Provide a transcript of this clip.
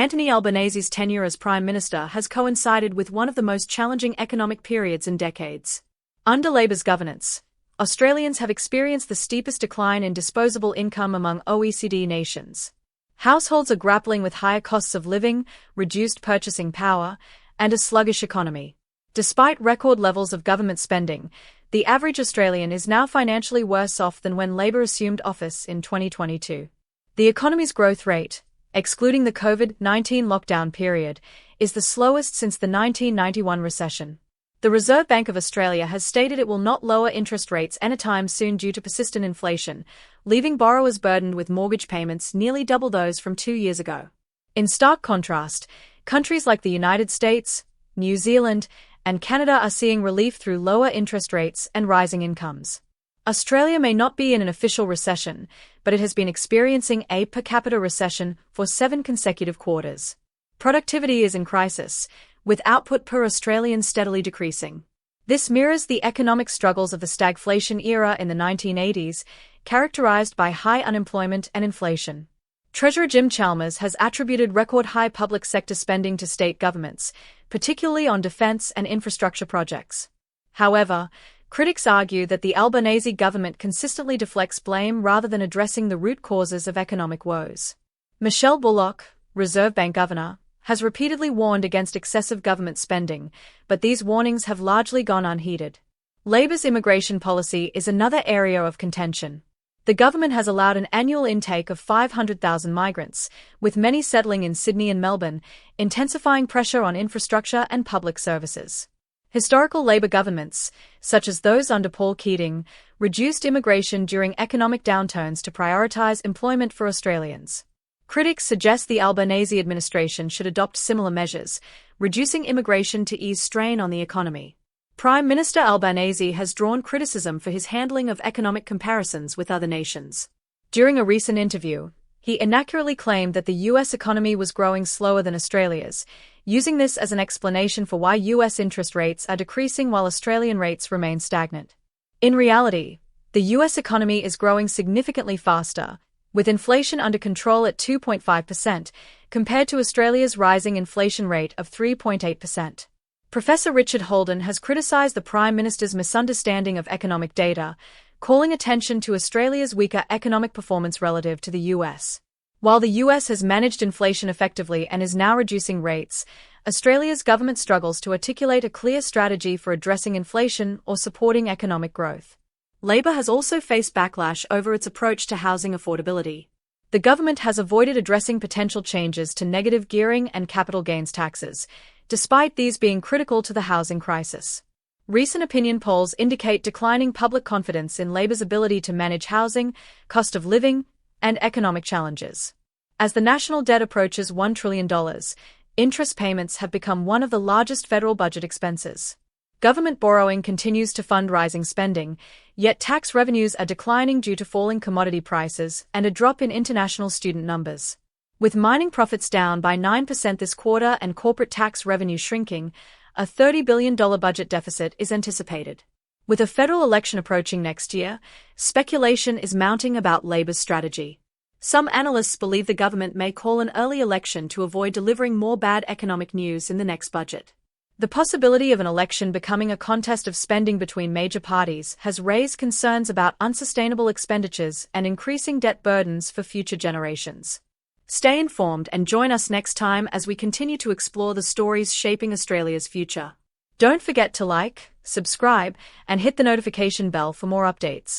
Anthony Albanese's tenure as Prime Minister has coincided with one of the most challenging economic periods in decades. Under Labour's governance, Australians have experienced the steepest decline in disposable income among OECD nations. Households are grappling with higher costs of living, reduced purchasing power, and a sluggish economy. Despite record levels of government spending, the average Australian is now financially worse off than when Labor assumed office in 2022. The economy's growth rate, excluding the COVID-19 lockdown period, is the slowest since the 1991 recession. The Reserve Bank of Australia has stated it will not lower interest rates anytime soon due to persistent inflation, leaving borrowers burdened with mortgage payments nearly double those from 2 years ago. In stark contrast, countries like the United States, New Zealand, and Canada are seeing relief through lower interest rates and rising incomes. Australia may not be in an official recession, but it has been experiencing a per capita recession for 7 consecutive quarters. Productivity is in crisis, with output per Australian steadily decreasing. This mirrors the economic struggles of the stagflation era in the 1980s, characterized by high unemployment and inflation. Treasurer Jim Chalmers has attributed record-high public sector spending to state governments, particularly on defence and infrastructure projects. However, critics argue that the Albanese government consistently deflects blame rather than addressing the root causes of economic woes. Michelle Bullock, Reserve Bank Governor, has repeatedly warned against excessive government spending, but these warnings have largely gone unheeded. Labor's immigration policy is another area of contention. The government has allowed an annual intake of 500,000 migrants, with many settling in Sydney and Melbourne, intensifying pressure on infrastructure and public services. Historical Labor governments, such as those under Paul Keating, reduced immigration during economic downturns to prioritise employment for Australians. Critics suggest the Albanese administration should adopt similar measures, reducing immigration to ease strain on the economy. Prime Minister Albanese has drawn criticism for his handling of economic comparisons with other nations. During a recent interview, he inaccurately claimed that the US economy was growing slower than Australia's, using this as an explanation for why US interest rates are decreasing while Australian rates remain stagnant. In reality, the US economy is growing significantly faster, with inflation under control at 2.5%, compared to Australia's rising inflation rate of 3.8%. Professor Richard Holden has criticised the Prime Minister's misunderstanding of economic data, calling attention to Australia's weaker economic performance relative to the US. While the US has managed inflation effectively and is now reducing rates, Australia's government struggles to articulate a clear strategy for addressing inflation or supporting economic growth. Labor has also faced backlash over its approach to housing affordability. The government has avoided addressing potential changes to negative gearing and capital gains taxes, despite these being critical to the housing crisis. Recent opinion polls indicate declining public confidence in Labor's ability to manage housing, cost of living, and economic challenges. As the national debt approaches $1 trillion, interest payments have become one of the largest federal budget expenses. Government borrowing continues to fund rising spending, yet tax revenues are declining due to falling commodity prices and a drop in international student numbers. With mining profits down by 9% this quarter and corporate tax revenue shrinking, a $30 billion budget deficit is anticipated. With a federal election approaching next year, speculation is mounting about Labor's strategy. Some analysts believe the government may call an early election to avoid delivering more bad economic news in the next budget. The possibility of an election becoming a contest of spending between major parties has raised concerns about unsustainable expenditures and increasing debt burdens for future generations. Stay informed and join us next time as we continue to explore the stories shaping Australia's future. Don't forget to like, subscribe, and hit the notification bell for more updates.